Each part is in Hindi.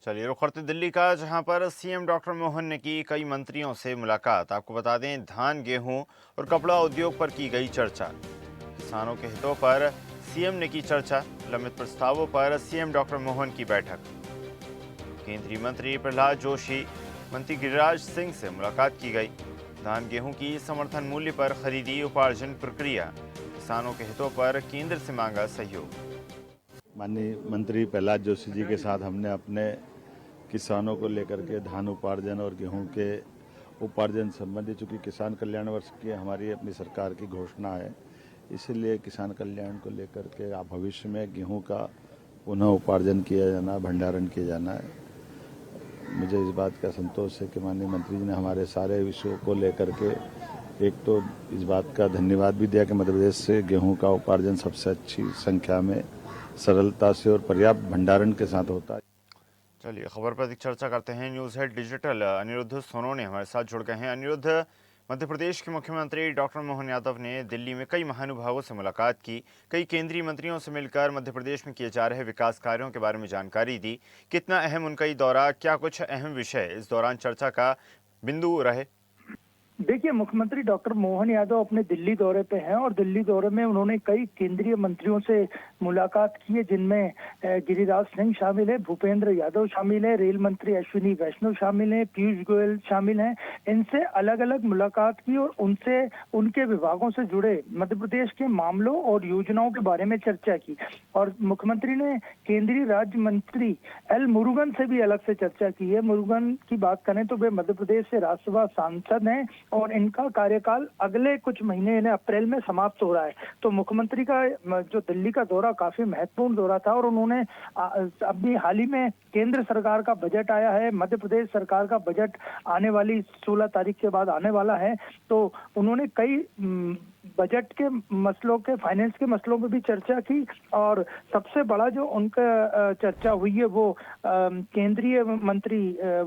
चलिए रुख करते दिल्ली का, जहां पर सीएम डॉक्टर मोहन ने की कई मंत्रियों से मुलाकात। आपको बता दें, धान, गेहूं और कपड़ा उद्योग पर की गई चर्चा। किसानों के हितों पर सीएम ने की चर्चा। लंबित प्रस्तावों पर सीएम डॉक्टर मोहन की बैठक। केंद्रीय मंत्री प्रहलाद जोशी, मंत्री गिरिराज सिंह से मुलाकात की गई। धान गेहूं की समर्थन मूल्य पर खरीदी उपार्जन प्रक्रिया। किसानों के हितों पर केंद्र से मांगा सहयोग। माननीय मंत्री प्रहलाद जोशी जी के साथ हमने अपने किसानों को लेकर के धान उपार्जन और गेहूं के उपार्जन संबंधी, चूँकि किसान कल्याण वर्ष की हमारी अपनी सरकार की घोषणा है, इसलिए किसान कल्याण को लेकर के आप भविष्य में गेहूं का पुनः उपार्जन किया जाना, भंडारण किया जाना है। मुझे इस बात का संतोष है कि माननीय मंत्री जी ने हमारे सारे विषयों को लेकर के एक तो इस बात का धन्यवाद भी दिया कि मध्य प्रदेश से गेहूं का उपार्जन सबसे अच्छी संख्या में, सरलता से और पर्याप्त भंडारण के साथ होता है। चलिए खबर पर अधिक चर्चा करते हैं। News head digital Anirudh Sonone हमारे साथ जुड़ गए हैं। अनिरुद्ध, मध्य प्रदेश के मुख्यमंत्री डॉक्टर मोहन यादव ने दिल्ली में कई महानुभावों से मुलाकात की, कई केंद्रीय मंत्रियों से मिलकर मध्य प्रदेश में किए जा रहे विकास कार्यों के बारे में जानकारी दी। कितना अहम उनका ये दौरा, क्या कुछ अहम विषय इस दौरान चर्चा का बिंदु रहे? देखिए, मुख्यमंत्री डॉक्टर मोहन यादव अपने दिल्ली दौरे पे हैं और दिल्ली दौरे में उन्होंने कई केंद्रीय मंत्रियों से मुलाकात की है, जिनमें गिरिराज सिंह शामिल है, भूपेंद्र यादव शामिल है, रेल मंत्री अश्विनी वैष्णव शामिल हैं, पीयूष गोयल शामिल हैं। इनसे अलग अलग मुलाकात की और उनसे उनके विभागों से जुड़े मध्य प्रदेश के मामलों और योजनाओं के बारे में चर्चा की। और मुख्यमंत्री ने केंद्रीय राज्य मंत्री एल मुरुगन से भी अलग से चर्चा की है। मुरुगन की बात करें तो वे मध्य प्रदेश से राज्यसभा सांसद हैं और इनका कार्यकाल अगले कुछ महीने यानी अप्रैल में समाप्त हो रहा है। तो मुख्यमंत्री का जो दिल्ली का दौरा काफी महत्वपूर्ण दौरा था और उन्होंने अभी हाल ही में केंद्र सरकार का बजट आया है, मध्य प्रदेश सरकार का बजट आने वाली 16 तारीख के बाद आने वाला है। तो उन्होंने कई बजट के मसलों के, फाइनेंस के मसलों पर भी चर्चा की और सबसे बड़ा जो उनका चर्चा हुई है वो केंद्रीय मंत्री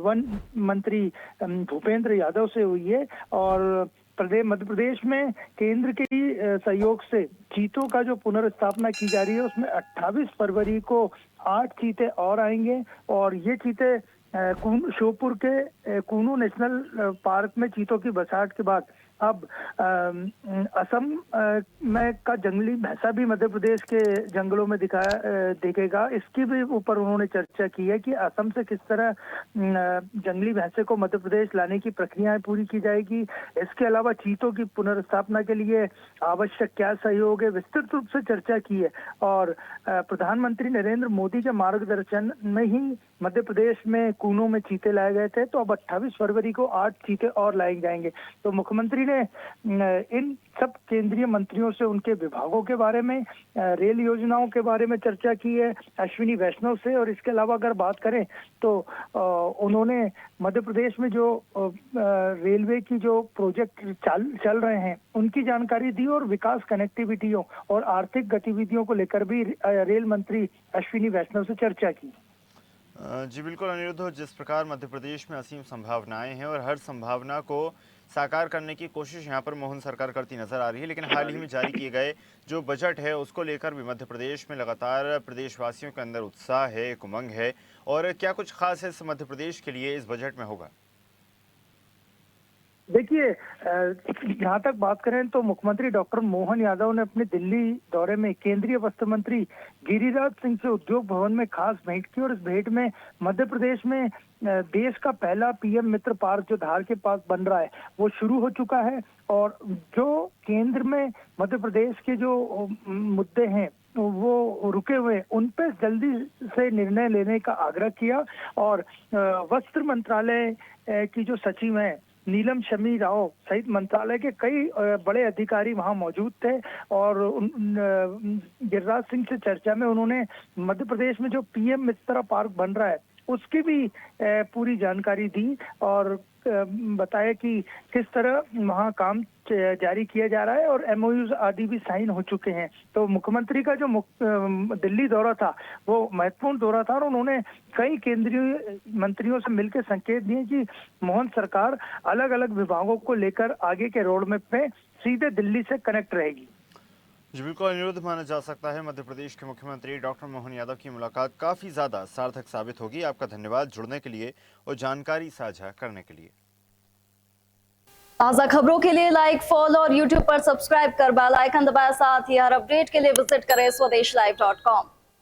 वन मंत्री भूपेंद्र यादव से हुई है। और मध्य प्रदेश में केंद्र के सहयोग से चीतों का जो पुनर्स्थापना की जा रही है, उसमें 28 फरवरी को 8 चीते और आएंगे और ये चीते श्योपुर के कूनू नेशनल पार्क में चीतों की बसाहट के बाद अब असम में का जंगली भैंसा भी मध्य प्रदेश के जंगलों में दिखेगा। इसकी भी ऊपर उन्होंने चर्चा की है कि असम से किस तरह जंगली भैंसे को मध्य प्रदेश लाने की प्रक्रियाएं पूरी की जाएगी। इसके अलावा चीतों की पुनर्स्थापना के लिए आवश्यक क्या सहयोग है, विस्तृत रूप से चर्चा की है। और प्रधानमंत्री नरेंद्र मोदी के मार्गदर्शन में ही मध्य प्रदेश में कूनों में चीते लाए गए थे, तो अब 28 फरवरी को 8 चीते और लाए जाएंगे। तो मुख्यमंत्री ने इन सब केंद्रीय मंत्रियों से उनके विभागों के बारे में, रेल योजनाओं के बारे में चर्चा की है अश्विनी वैष्णव से। और इसके अलावा अगर बात करें तो उन्होंने मध्य प्रदेश में जो रेलवे की जो प्रोजेक्ट चल रहे हैं उनकी जानकारी दी और विकास कनेक्टिविटियों और आर्थिक गतिविधियों को लेकर भी रेल मंत्री अश्विनी वैष्णव से चर्चा की। जी बिल्कुल अनिरुद्ध, जिस प्रकार मध्य प्रदेश में असीम संभावनाएं हैं और हर संभावना को साकार करने की कोशिश यहाँ पर मोहन सरकार करती नजर आ रही है, लेकिन हाल ही में जारी किए गए जो बजट है उसको लेकर भी मध्य प्रदेश में लगातार प्रदेशवासियों के अंदर उत्साह है, एक उमंग है। और क्या कुछ खास है मध्य प्रदेश के लिए इस बजट में होगा? देखिए, जहाँ तक बात करें तो मुख्यमंत्री डॉक्टर मोहन यादव ने अपने दिल्ली दौरे में केंद्रीय वस्त्र मंत्री गिरिराज सिंह से उद्योग भवन में खास भेंट की और इस भेंट में मध्य प्रदेश में देश का पहला पीएम मित्र पार्क जो धार के पास बन रहा है वो शुरू हो चुका है। और जो केंद्र में मध्य प्रदेश के जो मुद्दे हैं वो रुके हुए, उन पे जल्दी से निर्णय लेने का आग्रह किया। और वस्त्र मंत्रालय की जो सचिव है नीलम शमी राव सहित मंत्रालय के कई बड़े अधिकारी वहां मौजूद थे और गिरिराज सिंह से चर्चा में उन्होंने मध्य प्रदेश में जो पीएम मित्र पार्क बन रहा है उसकी भी पूरी जानकारी दी और बताया कि किस तरह वहाँ काम जारी किया जा रहा है और एमओयूज आदि भी साइन हो चुके हैं। तो मुख्यमंत्री का जो दिल्ली दौरा था वो महत्वपूर्ण दौरा था और उन्होंने कई केंद्रीय मंत्रियों से मिलकर संकेत दिए कि मोहन सरकार अलग अलग विभागों को लेकर आगे के रोड मैप पे सीधे दिल्ली से कनेक्ट रहेगी। जी बिल्कुल अनिरुद्ध, माना जा सकता है मध्य प्रदेश के मुख्यमंत्री डॉक्टर मोहन यादव की मुलाकात काफ़ी ज़्यादा सार्थक साबित होगी। आपका धन्यवाद जुड़ने के लिए और जानकारी साझा करने के लिए। ताज़ा खबरों के लिए लाइक, फॉलो और यूट्यूब पर सब्सक्राइब कर बेल आइकन दबाएं। साथ ही हर अपडेट के लिए विजिट करें स्वदेशलाइव.com।